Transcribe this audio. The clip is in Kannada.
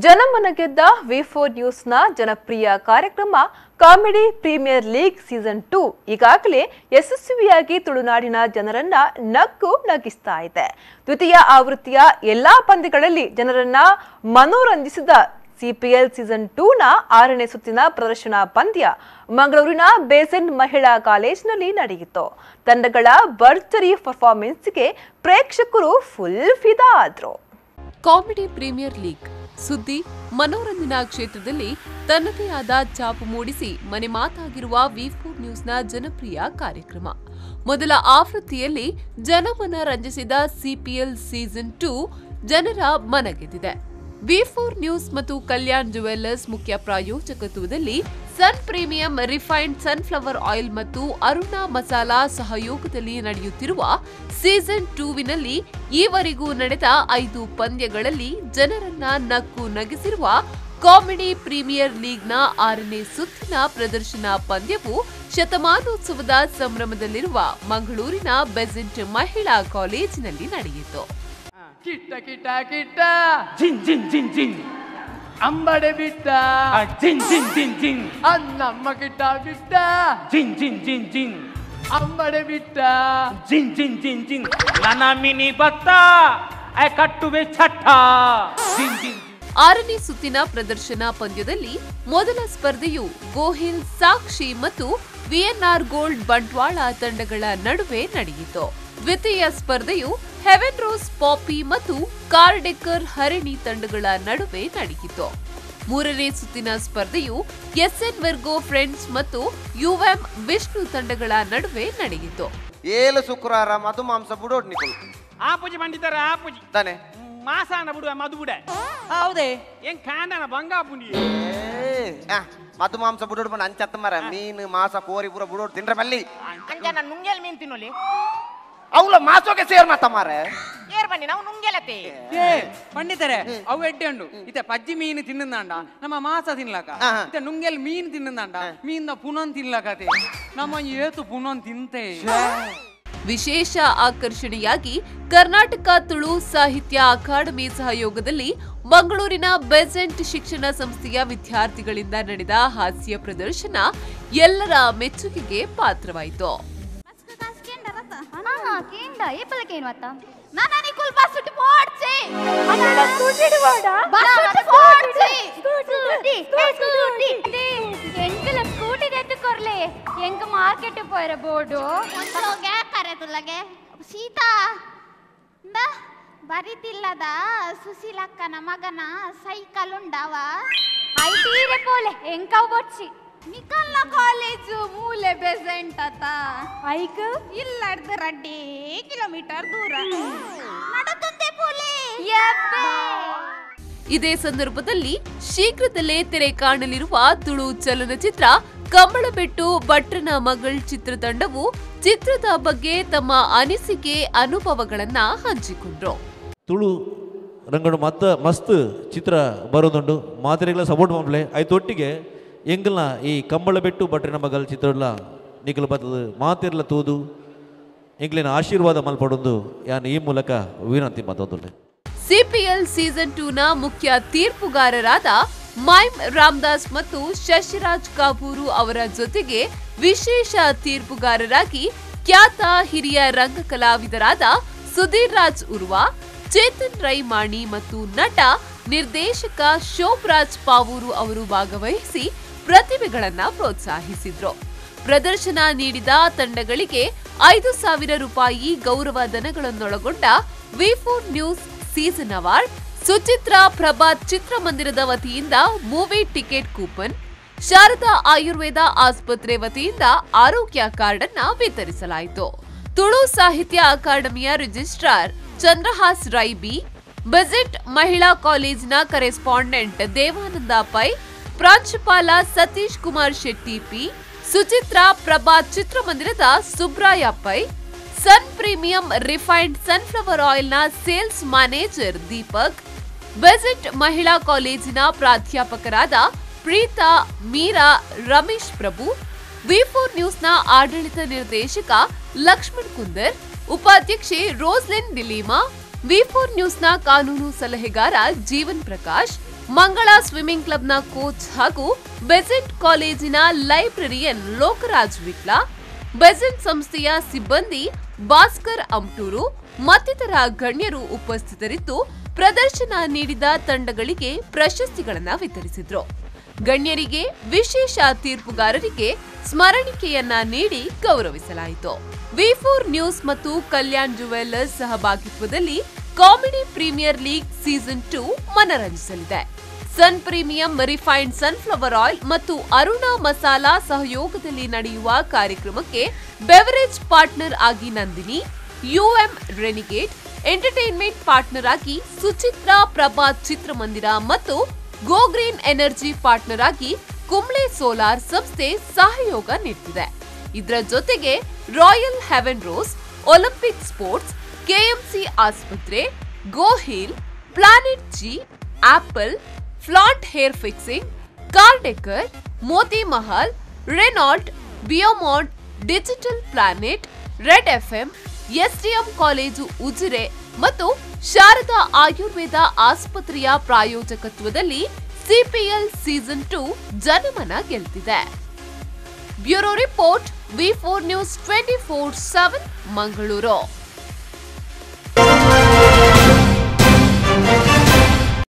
ಜನಮನ ಗೆದ್ದ ವಿ4 ನ್ಯೂಸ್ನ ಜನಪ್ರಿಯ ಕಾರ್ಯಕ್ರಮ ಕಾಮಿಡಿ ಪ್ರೀಮಿಯರ್ ಲೀಗ್ ಸೀಸನ್ 2 ಈಗಾಗಲೇ ಯಶಸ್ವಿಯಾಗಿ ತುಳುನಾಡಿನ ಜನರನ್ನ ನಕ್ಕು ನಗಿಸ್ತಾ ಇದೆ. ದ್ವಿತೀಯ ಆವೃತ್ತಿಯ ಎಲ್ಲಾ ಪಂದ್ಯಗಳಲ್ಲಿ ಜನರನ್ನ ಮನೋರಂಜಿಸಿದ ಸಿಪಿಎಲ್ ಸೀಸನ್ 2ನ 6ನೇ ಸುತ್ತಿನ ಪ್ರದರ್ಶನ ಪಂದ್ಯ ಮಂಗಳೂರಿನ ಬೇಸೆಂಟ್ ಮಹಿಳಾ ಕಾಲೇಜಿನಲ್ಲಿ ನಡೆಯಿತು. ತಂಡಗಳ ಭರ್ಜರಿ ಪರ್ಫಾರ್ಮೆನ್ಸ್ಗೆ ಪ್ರೇಕ್ಷಕರು ಫುಲ್ ಫಿದಾ ಆದ್ರು. ಕಾಮಿಡಿ ಪ್ರೀಮಿಯರ್ ಲೀಗ್ ಸುದ್ದಿ ಮನೋರಂಜನಾ ಕ್ಷೇತ್ರದಲ್ಲಿ ತನ್ನದೇ ಆದ ಛಾಪು ಮೂಡಿಸಿ ಮನೆ ಮಾತಾಗಿರುವ ವಿ4 ನ್ಯೂಸ್ನ ಜನಪ್ರಿಯ ಕಾರ್ಯಕ್ರಮ. ಮೊದಲ ಆವೃತ್ತಿಯಲ್ಲಿ ಜನಮನ ರಂಜಿಸಿದ ಸಿಪಿಎಲ್ ಸೀಸನ್ 2 ಜನರ ಮನಗೆದ್ದಿದೆ. ವಿ4 ನ್ಯೂಸ್ ಮತ್ತು ಕಲ್ಯಾಣ್ ಜುವೆಲ್ಲರ್ಸ್ ಮುಖ್ಯ ಪ್ರಾಯೋಜಕತ್ವದಲ್ಲಿ ಸನ್ ಪ್ರೀಮಿಯಂ ರಿಫೈನ್ಡ್ ಸನ್ಫ್ಲವರ್ ಆಯಿಲ್ ಮತ್ತು ಅರುಣಾ ಮಸಾಲಾ ಸಹಯೋಗದಲ್ಲಿ ನಡೆಯುತ್ತಿರುವ ಸೀಸನ್ 2ವಿನಲ್ಲಿ ಈವರೆಗೂ ನಡೆದ 5 ಪಂದ್ಯಗಳಲ್ಲಿ ಜನರನ್ನ ನಕ್ಕು ನಗಿಸಿರುವ ಕಾಮಿಡಿ ಪ್ರೀಮಿಯರ್ ಲೀಗ್ನ 6ನೇ ಸುತ್ತಿನ ಪ್ರದರ್ಶನ ಪಂದ್ಯವು ಶತಮಾನೋತ್ಸವದ ಸಂಭ್ರಮದಲ್ಲಿರುವ ಮಂಗಳೂರಿನ ಬೆಸೆಂಟ್ ಮಹಿಳಾ ಕಾಲೇಜಿನಲ್ಲಿ ನಡೆಯಿತು. ಕಿಟ್ಟ ಕಿಟ್ಟ ಕಿಟ್ಟ ಜಿನ್ ಜಿನ್ ಜಿನ್ ಜಿನ್ ಅಂಬಡೆ ಬಿಟ್ಟ ಜಿನ್ ಜಿನ್ ಜಿನ್ ಜಿನ್ ಅನ್ನಮ್ಮ ಕಿಟ್ಟ ಬಿಟ್ಟ ಜಿನ್ ಜಿನ್ ಜಿನ್ ಜಿನ್ ಅಂಬಡೆ ಬಿಟ್ಟ ಜಿನ್ ಜಿನ್ ಜಿನ್ ಜಿನ್ ನನ್ನ ಮಿನಿ ಭತ್ತ ಕಟ್ಟುವೆ ಚಟ್ಟ ಜಿನ್ ಜಿನ್. 6ನೇ ಸುತ್ತಿನ ಪ್ರದರ್ಶನ ಪಂದ್ಯದಲ್ಲಿ ಮೊದಲ ಸ್ಪರ್ಧೆಯು ಗೋಹಿಲ್ ಸಾಕ್ಷಿ ಮತ್ತು ವಿಎನ್ಆರ್ ಗೋಲ್ಡ್ ಬಂಟ್ವಾಳ ತಂಡಗಳ ನಡುವೆ ನಡೆಯಿತು. ದ್ವಿತೀಯ ಸ್ಪರ್ಧೆಯು ಹೆವೆನ್ ರೋಸ್ ಪಾಪಿ ಮತ್ತು ಕಾರ್ಡೆಕರ್ ಹರಿಣಿ ತಂಡಗಳ ನಡುವೆ ನಡೆಯಿತು. 3ನೇ ಸುತ್ತಿನ ಸ್ಪರ್ಧೆಯು ಎಸ್ಎನ್ ವರ್ಗೋ ಫ್ರೆಂಡ್ಸ್ ಮತ್ತು ಯುಎಂ ವಿಷ್ಣು ತಂಡಗಳ ನಡುವೆ ನಡೆಯಿತು. ಏಳು ಶುಕ್ರವಾರ ಮಧು ಮಾಂಸ ಬುಡೋಡ್ ನಿಕಲು ಆಪುಜಿ ಬಂದಿದ್ದಾರ ಆಪುಜಿ ತಾನೆ ಮಾಸಾನ ಬುಡುವ ಮಧು ಬುಡ ಹೌದೇ ಏನ್ ಕಾಂಡನ ಬಂಗಾ ಪುಂಡಿ ಮಧು ಮಾಂಸ ಬುಡೋಡ್ ಬಂದು ಅಂಚತ್ತ ಮರ ಮೀನು ಮಾಸ ಕೋರಿ ಪೂರ ಬುಡೋಡ್ ತಿನ್ರ ಮಲ್ಲಿ ಅಂಚನ ನುಂಗೆಲ್ ಮೀನ್ ತಿನ್ನೋಲಿ ಅವಳ ಮಾಸೋಗೆ ಸೇರ್ ಮಾತ ಮಾರ ಏರ್ ಬನ್ನಿ ನಾವು ನುಂಗೆಲತೆ ಪಂಡಿತರೆ ಅವು ಎಡ್ಡೆ ಉಂಡು ಇತ್ತೆ ಪಜ್ಜಿ ಮೀನು ತಿನ್ನಂದಾಂಡ ನಮ್ಮ ಮಾಸ ತಿನ್ಲಕ ಇತ್ತೆ ನುಂಗೆಲ್ ಮೀನು ತಿನ್ನಂದಾಂಡ ಮೀನ್ನ ಪುನನ್ ತಿನ್ಲಕತೆ ನಮ್ಮ ಏತು ಪುನನ್ ತಿಂತೆ. ವಿಶೇಷ ಆಕರ್ಷಣೆಯಾಗಿ ಕರ್ನಾಟಕ ತುಳು ಸಾಹಿತ್ಯ ಅಕಾಡೆಮಿ ಸಹಯೋಗದಲ್ಲಿ ಮಂಗಳೂರಿನ ಬೆಸೆಂಟ್ ಶಿಕ್ಷಣ ಸಂಸ್ಥೆಯ ವಿದ್ಯಾರ್ಥಿಗಳಿಂದ ನಡೆದ ಹಾಸ್ಯ ಪ್ರದರ್ಶನ ಎಲ್ಲರ ಮೆಚ್ಚುಗೆಗೆ ಪಾತ್ರವಾಯಿತು. ಮಾರ್ಕೆಟ್ ಪೋಯರ ಬೋರ್ಡು ಕರೆದುಲ್ಲಗೆ ಸೀತಾ ಬರಿತಿಲ್ಲದ ಸುಶೀಲಕ್ಕನ ಮಗನ ಸೈಕಲ್ ಉಂಡವ ಐತೀರೆ ಪೋಲೆ ಎಂಕವ್ ಬೊಡ್ಸಿ ನಿಕಲ್ನ ಕಾಲೇಜು ಮೂಲೆ ಬೆಸೆಂಟ್ ಅತ್ತ ಐಕ್ ಇಲ್ಲಡ್ದು 2 ಕಿಲೋಮೀಟರ್ ದೂರ ನಡತುಂದೆ ಪೋಲೆ ಇದೇ ಸಂದರ್ಭದಲ್ಲಿ ಶೀಘ್ರದಲ್ಲೇ ತೆರೆ ಕಾಣಲಿರುವ ತುಳು ಚಲನಚಿತ್ರ ಕಂಬಳಬೆಟ್ಟು ಭಟ್ರನ ಮಗಳ್ ಚಿತ್ರತಂಡವು ಚಿತ್ರದ ಬಗ್ಗೆ ತಮ್ಮ ಅನಿಸಿಕೆ ಅನುಭವಗಳನ್ನ ಹಂಚಿಕೊಂಡ್ರು. ತುಳು ರಂಗಡು ಮಸ್ತ್ ಚಿತ್ರ ಬರೋದುಂಡು ಮಾತಿರೆಗಳ ಸಪೋರ್ಟ್ ಮಾಡ್ಲೆ ಐತೊಟ್ಟಿಗೆ ಎಂಗಲ್ನ ಈ ಕಂಬಳಬೆಟ್ಟು ಭಟ್ರನ ಮಗಳ್ ಚಿತ್ರಲ್ಲ ನಿಖಲು ಬರ್ತದ ಮಾತಿರ್ಲ ತೂದು ಎಂಗ್ಲಿನ ಆಶೀರ್ವಾದ ಮಲ್ಪಡೊಂದು ಯಾನ್ ಈ ಮೂಲಕ ವಿನಂತಿ ಮಾತಾಡುತ್ತೇನೆ. ಸಿಪಿಎಲ್ ಸೀಸನ್ 2ನ ಮುಖ್ಯ ತೀರ್ಪುಗಾರರಾದ ಮೈಮ್ ರಾಮದಾಸ್ ಮತ್ತು ಶಶಿರಾಜ್ ಕಾಪೂರು ಅವರ ಜೊತೆಗೆ ವಿಶೇಷ ತೀರ್ಪುಗಾರರಾಗಿ ಖ್ಯಾತ ಹಿರಿಯ ರಂಗ ಕಲಾವಿದರಾದ ಸುಧೀರ್ ರಾಜ್ ಉರ್ವಾ, ಚೇತನ್ ರೈ ಮಾಣಿ ಮತ್ತು ನಟ ನಿರ್ದೇಶಕ ಶೋಭರಾಜ್ ಪಾವೂರು ಅವರು ಭಾಗವಹಿಸಿ ಪ್ರತಿಭೆಗಳನ್ನ ಪ್ರೋತ್ಸಾಹಿಸಿದ್ರು. ಪ್ರದರ್ಶನ ನೀಡಿದ ತಂಡಗಳಿಗೆ 5,000 ರೂಪಾಯಿ ಗೌರವ ಧನಗಳನ್ನೊಳಗೊಂಡ ವಿ4 news season award, Suchitra Prabhat ಚಿತ್ರಮಂದಿರದ ವತಿಯಿಂದ movie ticket coupon, Sharada Ayurveda ಆಸ್ಪತ್ರೆ ವತಿಯಿಂದ ಆರೋಗ್ಯ ಕಾರ್ಡ್ ಅನ್ನ ವಿತರಿಸಲಾಯಿತು. ತುಳು ಸಾಹಿತ್ಯ ಅಕಾಡೆಮಿಯ ರಿಜಿಸ್ಟ್ರಾರ್ ಚಂದ್ರಹಾಸ್ ರೈ ಬಿ, ಬೆಸೆಂಟ್ ಮಹಿಳಾ ಕಾಲೇಜಿನ ಕರೆಸ್ಪಾಂಡೆಂಟ್ ದೇವಾನಂದ ಪೈ, ಪ್ರಾಂಶುಪಾಲ ಸತೀಶ್ ಕುಮಾರ್ ಶೆಟ್ಟಿ ಪಿ, ಸುಚಿತ್ರ ಪ್ರಭಾತ್ ಚಿತ್ರಮಂದಿರದ Subraya Pai, sun premium refined sunflower ಆಯಿಲ್ನ ಸೇಲ್ಸ್ ಮ್ಯಾನೇಜರ್ ದೀಪಕ್, ಬೆಸೆಂಟ್ ಮಹಿಳಾ ಕಾಲೇಜಿನ ಪ್ರಾಧ್ಯಾಪಕರಾದ ಪ್ರೀತಾ, ಮೀರಾ, ರಮೇಶ್ ಪ್ರಭು, ವಿ4 ನ್ಯೂಸ್ನ ಆಡಳಿತ ನಿರ್ದೇಶಕ ಲಕ್ಷ್ಮಣ್ ಕುಂದರ್, ಉಪಾಧ್ಯಕ್ಷೆ ರೋಸ್ಲಿನ್ ಡಿಲೀಮಾ, ವಿ4 ನ್ಯೂಸ್ನ ಕಾನೂನು ಸಲಹೆಗಾರ ಜೀವನ್ ಪ್ರಕಾಶ್, ಮಂಗಳ ಸ್ವಿಮ್ಮಿಂಗ್ ಕ್ಲಬ್ನ ಕೋಚ್ ಹಾಗೂ ಬೆಸೆಂಟ್ ಕಾಲೇಜಿನ ಲೈಬ್ರರಿಯನ್ ಲೋಕರಾಜ್ ವಿಟ್ಲ, ಬೆಸೆಂಟ್ ಸಂಸ್ಥೆಯ ಸಿಬ್ಬಂದಿ ಭಾಸ್ಕರ್ ಅಮ್ಟೂರು ಮತ್ತಿತರ ಗಣ್ಯರು ಉಪಸ್ಥಿತರಿದ್ದು ಪ್ರದರ್ಶನ ನೀಡಿದ ತಂಡಗಳಿಗೆ ಪ್ರಶಸ್ತಿಗಳನ್ನು ವಿತರಿಸಿದ್ರು. ಗಣ್ಯರಿಗೆ, ವಿಶೇಷ ತೀರ್ಪುಗಾರರಿಗೆ ಸ್ಮರಣಿಕೆಯನ್ನ ನೀಡಿ ಗೌರವಿಸಲಾಯಿತು. ವಿ4 ನ್ಯೂಸ್ ಮತ್ತು ಕಲ್ಯಾಣ್ ಜುವೆಲ್ಲರ್ಸ್ ಸಹಭಾಗಿತ್ವದಲ್ಲಿ ಕಾಮಿಡಿ ಪ್ರೀಮಿಯರ್ ಲೀಗ್ ಸೀಸನ್ 2 ಮನರಂಜಿಸಲಿದೆ. ಸನ್ ಪ್ರೀಮಿಯಂ ರಿಫೈನ್ಡ್ ಸನ್ಫ್ಲವರ್ ಆಯಿಲ್ ಮತ್ತು ಅರುಣಾ ಮಸಾಲಾ ಸಹಯೋಗದಲ್ಲಿ ನಡೆಯುವ ಕಾರ್ಯಕ್ರಮಕ್ಕೆ ಬೆವರೇಜ್ ಪಾರ್ಟ್ನರ್ ಆಗಿ ನಂದಿನಿ, ಯುಎಂ ರೆನಿಗೇಟ್, ಎಂಟರ್ಟೈನ್ಮೆಂಟ್ ಪಾರ್ಟ್ನರ್ ಆಗಿ ಸುಚಿತ್ರಾ ಪ್ರಭಾತ್ ಚಿತ್ರಮಂದಿರ ಮತ್ತು ಗೋ ಗ್ರೀನ್ ಎನರ್ಜಿ ಪಾರ್ಟ್ನರ್ ಆಗಿ ಕುಂಬ್ಳೆ ಸೋಲಾರ್ ಸಂಸ್ಥೆ ಸಹಯೋಗ ನೀಡುತ್ತಿದೆ. ಇದರ ಜೊತೆಗೆ royal heaven rose, Olympic sports, KMC ಆಸ್ಪತ್ರೆ, go hill, planet G, apple, flaunt hair fixing, ಕಾರ್ಡೆಕರ್, ಮೋತಿ ಮಹಲ್, ರೆನಾಲ್ಟ್, ಬಿಯೋಮಾಂಡ್, digital planet, red FM, SDM college Ujire ಮತ್ತು ಶಾರದಾ ಆಯುರ್ವೇದ ಆಸ್ಪತ್ರೆಯ ಪ್ರಾಯೋಜಕತ್ವದಲ್ಲಿ ಸಿಪಿಎಲ್ ಸೀಸನ್ 2 ಜನಮನ ಗೆಲ್ತಿದೆ. ಬ್ಯೂರೋ ರಿಪೋರ್ಟ್, ವಿ4 ನ್ಯೂಸ್ 24/7 ಮಂಗಳೂರು.